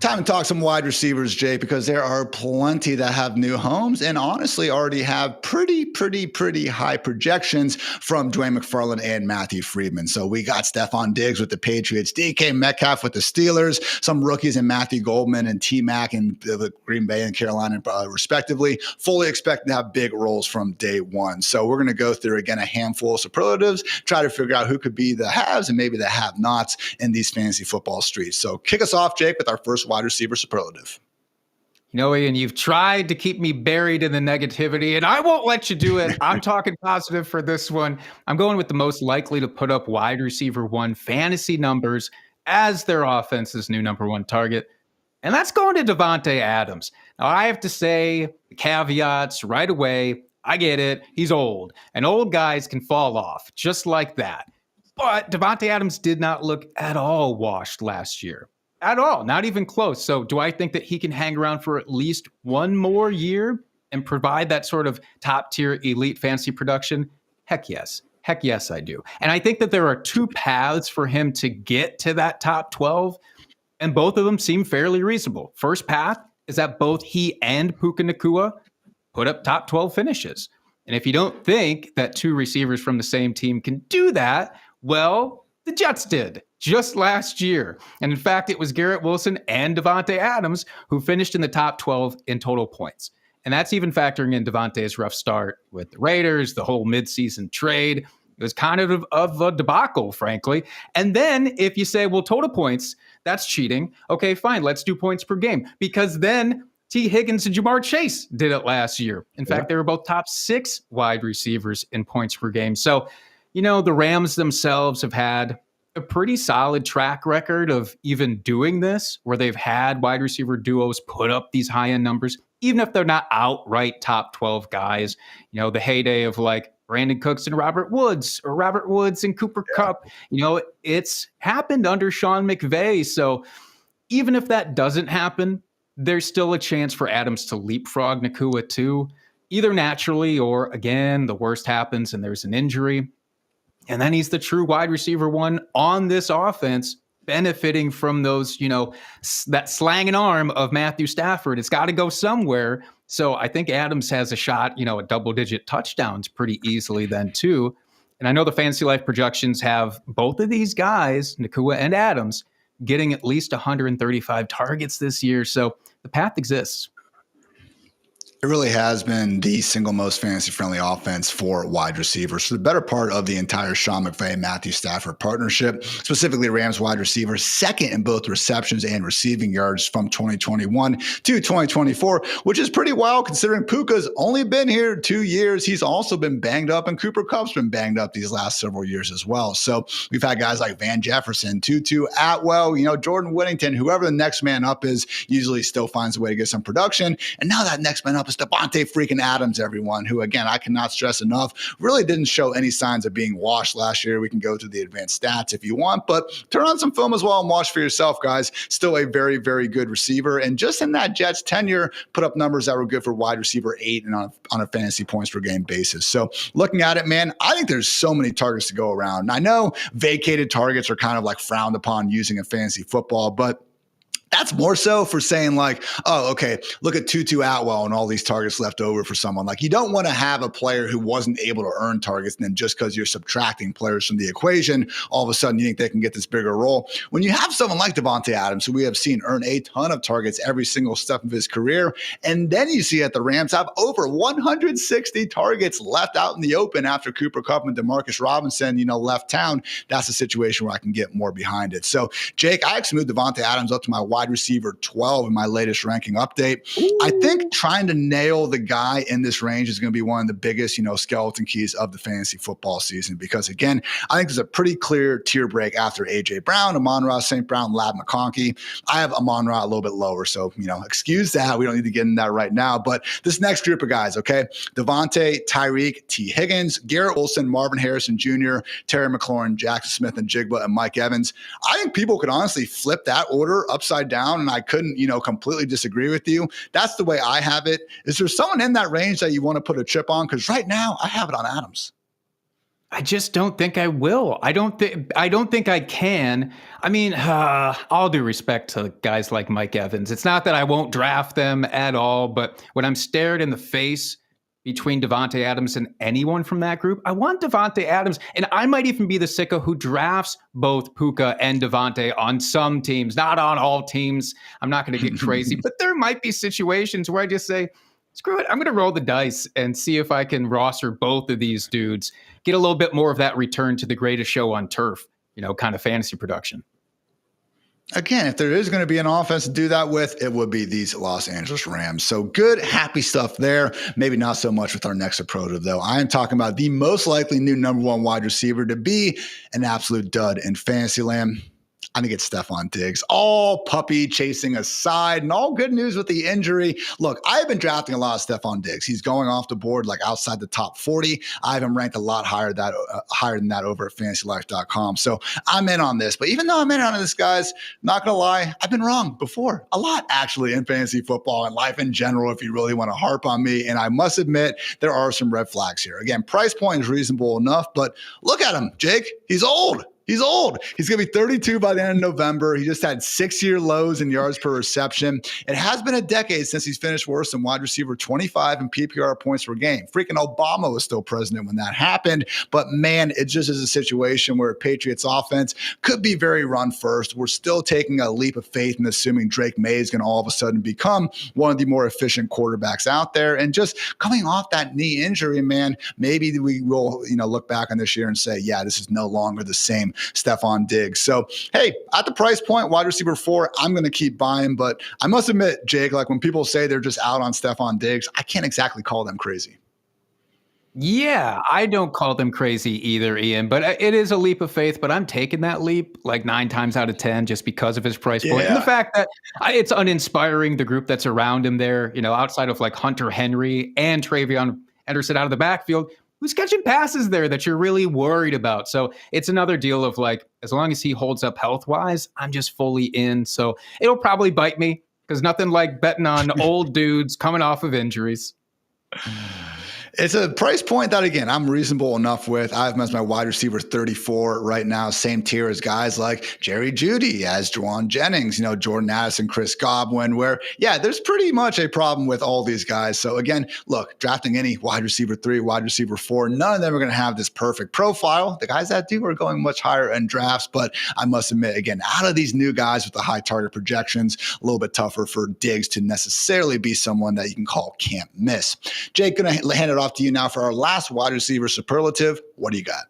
Time to talk some wide receivers, Jay, because there are plenty that have new homes and honestly already have pretty high projections from Dwayne McFarland and Matthew Friedman. So we got Stefon Diggs with the Patriots, DK Metcalf with the Steelers, some rookies in Matthew Goldman and T-Mac in the Green Bay and Carolina, respectively, fully expected to have big roles from day one. So we're going to go through, again, a handful of superlatives, try to figure out who could be the haves and maybe the have-nots in these fantasy football streets. So kick us off, Jake, with our first wide receiver superlative. Ian, you've tried to keep me buried in the negativity, and I won't let you do it. I'm talking positive for this one. I'm going with the most likely to put up wide receiver 1 fantasy numbers as their offense's new number 1 target, and that's going to Davante Adams. Now, I have to say, caveats right away, I get it. He's old, and old guys can fall off just like that. But Davante Adams did not look at all washed last year. At all, not even close. So do I think that he can hang around for at least one more year and provide that sort of top tier elite fantasy production? Heck yes. Heck yes, I do. And I think that there are 2 paths for him to get to that top 12, and both of them seem fairly reasonable. First path is that both he and Puka Nacua put up top 12 finishes. And if you don't think that 2 receivers from the same team can do that, well, the Jets did just last year. And in fact, it was Garrett Wilson and Davante Adams who finished in the top 12 in total points. And that's even factoring in Davante's rough start with the Raiders, the whole midseason trade. It was kind of a debacle, frankly. And then if you say, well, total points, that's cheating. Okay, fine, let's do points per game. Because then T. Higgins and Jamar Chase did it last year. In fact, they were both top 6 wide receivers in points per game. So, the Rams themselves have had a pretty solid track record of even doing this, where they've had wide receiver duos put up these high-end numbers, even if they're not outright top 12 guys. The heyday of like Brandon Cooks and Robert Woods, or Robert Woods and Cooper Kupp. It's happened under Sean McVay. So even if that doesn't happen, there's still a chance for Adams to leapfrog Nacua too, either naturally or, again, the worst happens and there's an injury. And then he's the true wide receiver 1 on this offense benefiting from those, that slanging arm of Matthew Stafford. It's got to go somewhere. So I think Adams has a shot, at double-digit touchdowns pretty easily then too. And I know the Fantasy Life projections have both of these guys, Nacua and Adams, getting at least 135 targets this year. So the path exists. It really has been the single most fantasy-friendly offense for wide receivers. So the better part of the entire Sean McVay, Matthew Stafford partnership, specifically Rams wide receivers, second in both receptions and receiving yards from 2021 to 2024, which is pretty wild considering Puka's only been here 2 years. He's also been banged up, and Cooper Kupp's been banged up these last several years as well. So we've had guys like Van Jefferson, Tutu, Atwell, Jordan Whittington, whoever the next man up is, usually still finds a way to get some production. And now that next man up is Davante freaking Adams, everyone, who, again, I cannot stress enough, really didn't show any signs of being washed last year. We can go through the advanced stats if you want, but turn on some film as well and watch for yourself, guys. Still a very, very good receiver. And just in that Jets tenure, put up numbers that were good for wide receiver 8 and on a fantasy points per game basis. So looking at it, man, I think there's so many targets to go around. And I know vacated targets are kind of like frowned upon using in fantasy football, but that's more so for saying like, oh, okay, look at Tutu Atwell and all these targets left over for someone. Like, you don't want to have a player who wasn't able to earn targets, and then just because you're subtracting players from the equation, all of a sudden you think they can get this bigger role. When you have someone like Davante Adams, who we have seen earn a ton of targets every single step of his career, and then you see that the Rams have over 160 targets left out in the open after Cooper Kupp and Demarcus Robinson, left town, that's a situation where I can get more behind it. So, Jake, I actually moved Davante Adams up to my wide receiver 12 in my latest ranking update. Ooh. I think trying to nail the guy in this range is going to be one of the biggest, skeleton keys of the fantasy football season, because again, I think there's a pretty clear tier break after A.J. Brown, Amon-Ra St. Brown, Lab McConkey. I have Amon-Ra a little bit lower, so, excuse that. We don't need to get in that right now, but this next group of guys, okay? Davante, Tyreek, T. Higgins, Garrett Wilson, Marvin Harrison Jr., Terry McLaurin, Jackson Smith and Jigba, and Mike Evans. I think people could honestly flip that order upside down, and I couldn't, completely disagree with you. That's the way I have it. Is there someone in that range that you want to put a chip on? Because right now I have it on Adams. I just don't think I will. I don't think I can. I mean, all due respect to guys like Mike Evans, it's not that I won't draft them at all, but when I'm stared in the face between Davante Adams and anyone from that group, I want Davante Adams. And I might even be the sicko who drafts both Puka and Davante on some teams, not on all teams. I'm not going to get crazy, but there might be situations where I just say, screw it, I'm going to roll the dice and see if I can roster both of these dudes, get a little bit more of that return to the greatest show on turf, kind of fantasy production. Again, if there is going to be an offense to do that with, it would be these Los Angeles Rams. So good, happy stuff there. Maybe not so much with our next approach, though. I am talking about the most likely new number one wide receiver to be an absolute dud in Fantasyland. I think it's Stefon Diggs. All puppy chasing aside, and all good news with the injury. Look, I've been drafting a lot of Stefon Diggs. He's going off the board like outside the top 40. I have him ranked a lot higher than that over at fantasylife.com. So I'm in on this. But even though I'm in on this, guys, not going to lie, I've been wrong before. A lot, actually, in fantasy football and life in general, if you really want to harp on me. And I must admit, there are some red flags here. Again, price point is reasonable enough, but look at him, Jake. He's old. He's old. He's going to be 32 by the end of November. He just had 6-year lows in yards per reception. It has been a decade since he's finished worse than wide receiver 25 in PPR points per game. Freaking Obama was still president when that happened. But man, it just is a situation where Patriots offense could be very run first. We're still taking a leap of faith in assuming Drake May is going to all of a sudden become one of the more efficient quarterbacks out there. And just coming off that knee injury, man, maybe we will, look back on this year and say, yeah, this is no longer the same Stefon Diggs. So, hey, at the price point, wide receiver 4, I'm going to keep buying. But I must admit, Jake, like when people say they're just out on Stefon Diggs, I can't exactly call them crazy. Yeah, I don't call them crazy either, Ian, but it is a leap of faith, but I'm taking that leap like 9 times out of 10 just because of his price point. And the fact that it's uninspiring, the group that's around him there, outside of like Hunter Henry and Travion Henderson out of the backfield, who's catching passes there that you're really worried about. So it's another deal of like, as long as he holds up health-wise, I'm just fully in. So it'll probably bite me because nothing like betting on old dudes coming off of injuries. It's a price point that, again, I'm reasonable enough with. I have him as my wide receiver 34 right now, same tier as guys like Jerry Jeudy, as Juwan Jennings, Jordan Addison, Chris Godwin, where, yeah, there's pretty much a problem with all these guys. So again, look, drafting any wide receiver 3, wide receiver 4, none of them are going to have this perfect profile. The guys that do are going much higher in drafts, but I must admit, again, out of these new guys with the high target projections, a little bit tougher for Diggs to necessarily be someone that you can call can't miss. Jake, going to hand it off to you now for our last wide receiver superlative. What do you got?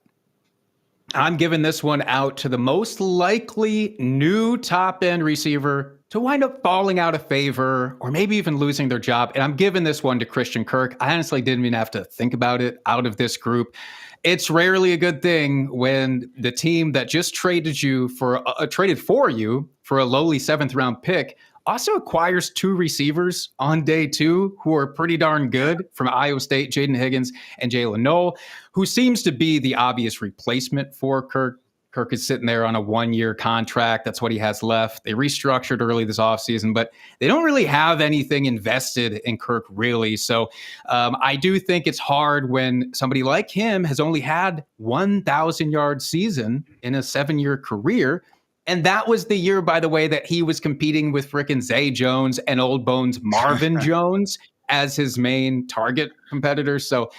I'm giving this one out to the most likely new top-end receiver to wind up falling out of favor or maybe even losing their job. And I'm giving this one to Christian Kirk. I honestly didn't even have to think about it out of this group. It's rarely a good thing when the team that just traded for you for a lowly 7th-round pick also acquires 2 receivers on day 2 who are pretty darn good from Iowa State, Jaden Higgins and Jalen Noel, who seems to be the obvious replacement for Kirk. Kirk is sitting there on a 1-year contract. That's what he has left. They restructured early this offseason, but they don't really have anything invested in Kirk, really. So I do think it's hard when somebody like him has only had 1,000-yard season in a 7-year career. And that was the year, by the way, that he was competing with frickin' Zay Jones and old bones Marvin Jones as his main target competitor. So,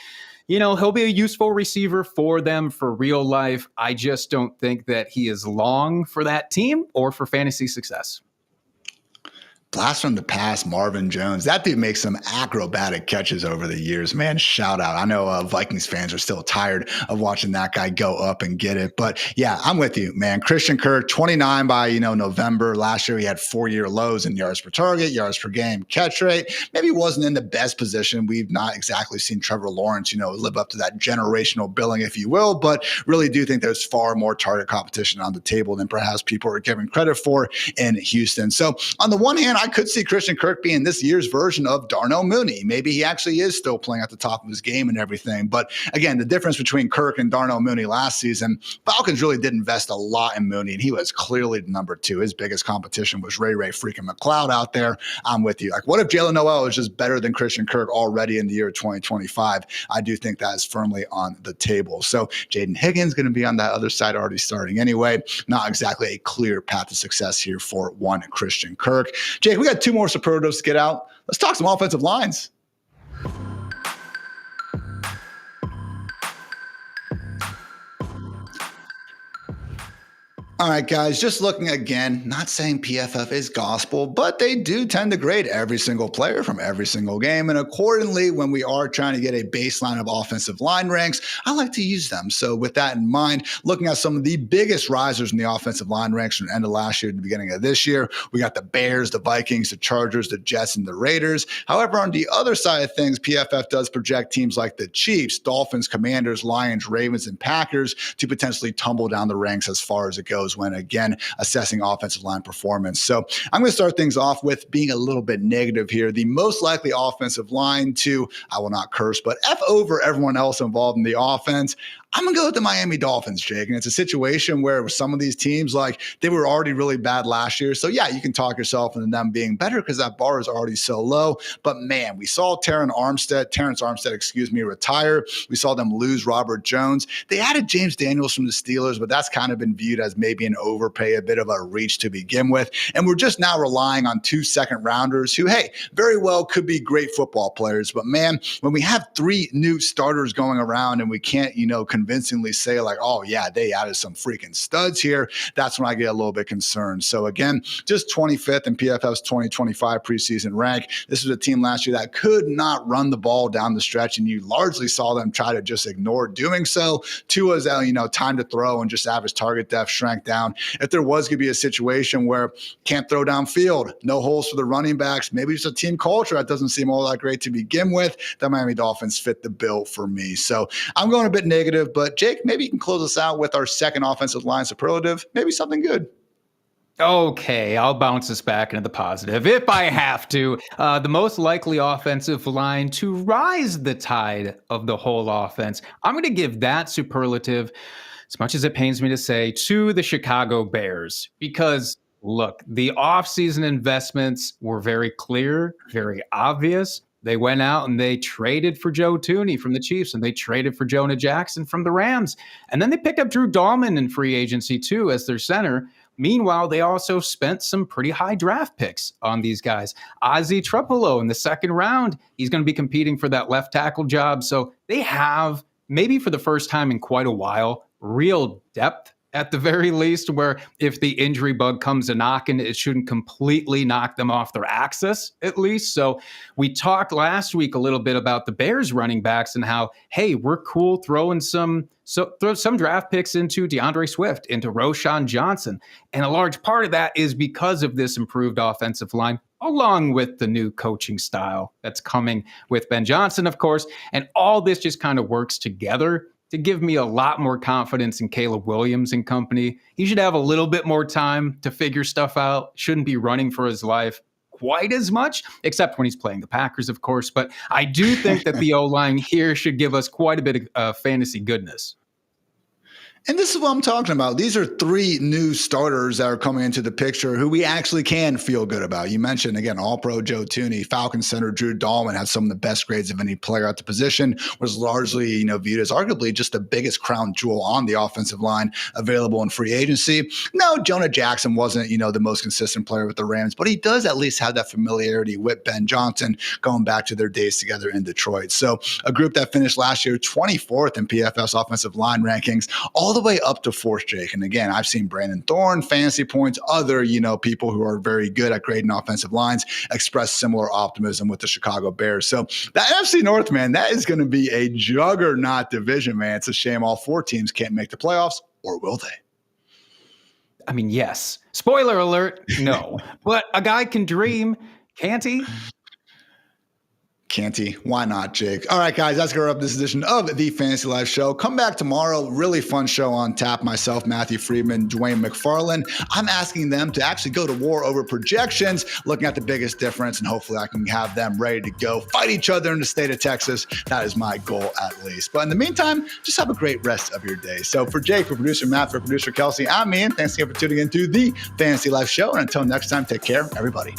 he'll be a useful receiver for them for real life. I just don't think that he is long for that team or for fantasy success. Blast from the past, Marvin Jones. That dude makes some acrobatic catches over the years, man. Shout out. I know Vikings fans are still tired of watching that guy go up and get it. But yeah, I'm with you, man. Christian Kirk, 29 by, November. Last year, he had 4-year lows in yards per target, yards per game, catch rate. Maybe he wasn't in the best position. We've not exactly seen Trevor Lawrence, live up to that generational billing, if you will. But really do think there's far more target competition on the table than perhaps people are giving credit for in Houston. So on the one hand, I could see Christian Kirk being this year's version of Darnell Mooney. Maybe he actually is still playing at the top of his game and everything. But again, the difference between Kirk and Darnell Mooney last season, Falcons really did invest a lot in Mooney, and he was clearly the number 2. His biggest competition was Ray freaking McLeod out there. I'm with you. Like, what if Jalen Noel is just better than Christian Kirk already in the year 2025? I do think that is firmly on the table. So Jaden Higgins going to be on that other side already starting anyway. Not exactly a clear path to success here for one Christian Kirk. Jake, we got 2 more superlatives to get out. Let's talk some offensive lines. All right, guys, just looking again, not saying PFF is gospel, but they do tend to grade every single player from every single game. And accordingly, when we are trying to get a baseline of offensive line ranks, I like to use them. So with that in mind, looking at some of the biggest risers in the offensive line ranks from the end of last year to the beginning of this year, we got the Bears, the Vikings, the Chargers, the Jets, and the Raiders. However, on the other side of things, PFF does project teams like the Chiefs, Dolphins, Commanders, Lions, Ravens, and Packers to potentially tumble down the ranks as far as it goes when, again, assessing offensive line performance. So I'm going to start things off with being a little bit negative here. The most likely offensive line to, I will not curse, but F over everyone else involved in the offense. I'm going to go with the Miami Dolphins, Jake. And it's a situation where with some of these teams, like, they were already really bad last year. So yeah, you can talk yourself into them being better because that bar is already so low. But man, we saw Terrence Armstead, retire. We saw them lose Robert Jones. They added James Daniels from the Steelers, but that's kind of been viewed as maybe an overpay, a bit of a reach to begin with. And we're just now relying on 2 second-rounders who, hey, very well could be great football players. But man, when we have 3 new starters going around and we can't, convincingly say like, oh yeah, they added some freaking studs here, that's when I get a little bit concerned. So again, just 25th in PFF's 2025 preseason rank. This was a team last year that could not run the ball down the stretch, and you largely saw them try to just ignore doing so. Tua's, time to throw and just average target depth shrank down. If there was going to be a situation where can't throw downfield, no holes for the running backs, maybe just a team culture that doesn't seem all that great to begin with, the Miami Dolphins fit the bill for me. So I'm going a bit negative. But Jake, maybe you can close us out with our second offensive line superlative, maybe something good. Okay, I'll bounce us back into the positive if I have to. The most likely offensive line to rise the tide of the whole offense. I'm going to give that superlative, as much as it pains me to say, to the Chicago Bears. Because, look, the offseason investments were very clear, very obvious. They went out and they traded for Joe Thuney from the Chiefs, and they traded for Jonah Jackson from the Rams. And then they picked up Drew Dahlman in free agency too as their center. Meanwhile, they also spent some pretty high draft picks on these guys. Ozzie Trupolo in the second round, he's going to be competing for that left tackle job. So they have, maybe for the first time in quite a while, real depth at the very least, where if the injury bug comes a knocking, it shouldn't completely knock them off their axis, at least. So we talked last week a little bit about the Bears running backs and how, hey, we're cool throwing some draft picks into DeAndre Swift, into Roshan Johnson. And a large part of that is because of this improved offensive line, along with the new coaching style that's coming with Ben Johnson, of course. And all this just kind of works together to give me a lot more confidence in Caleb Williams and company. He should have a little bit more time to figure stuff out. Shouldn't be running for his life quite as much, except when he's playing the Packers, of course. But I do think that the O-line here should give us quite a bit of fantasy goodness. And this is what I'm talking about. These are three new starters that are coming into the picture who we actually can feel good about. You mentioned, again, All-Pro Joe Thuney, Falcons center Drew Dahlman had some of the best grades of any player at the position, was largely, viewed as arguably just the biggest crown jewel on the offensive line available in free agency. No, Jonah Jackson wasn't, the most consistent player with the Rams, but he does at least have that familiarity with Ben Johnson going back to their days together in Detroit. So a group that finished last year 24th in PFF's offensive line rankings, all the way up to fourth, Jake. And again, I've seen Brandon Thorne, Fantasy Points, other, people who are very good at grading offensive lines express similar optimism with the Chicago Bears. So that NFC North, man, that is going to be a juggernaut division, man. It's a shame all four teams can't make the playoffs, or will they? I mean, yes. Spoiler alert, no. But a guy can dream, can't he? Can't he? Why not, Jake? All right, guys, that's going to wrap up this edition of the Fantasy Life Show. Come back tomorrow. Really fun show on tap. Myself, Matthew Friedman, Dwayne McFarland. I'm asking them to actually go to war over projections, looking at the biggest difference, and hopefully I can have them ready to go fight each other in the state of Texas. That is my goal, at least. But in the meantime, just have a great rest of your day. So for Jake, for producer Matt, for producer Kelsey, I'm Ian. Thanks again for tuning into the Fantasy Life Show. And until next time, take care, everybody.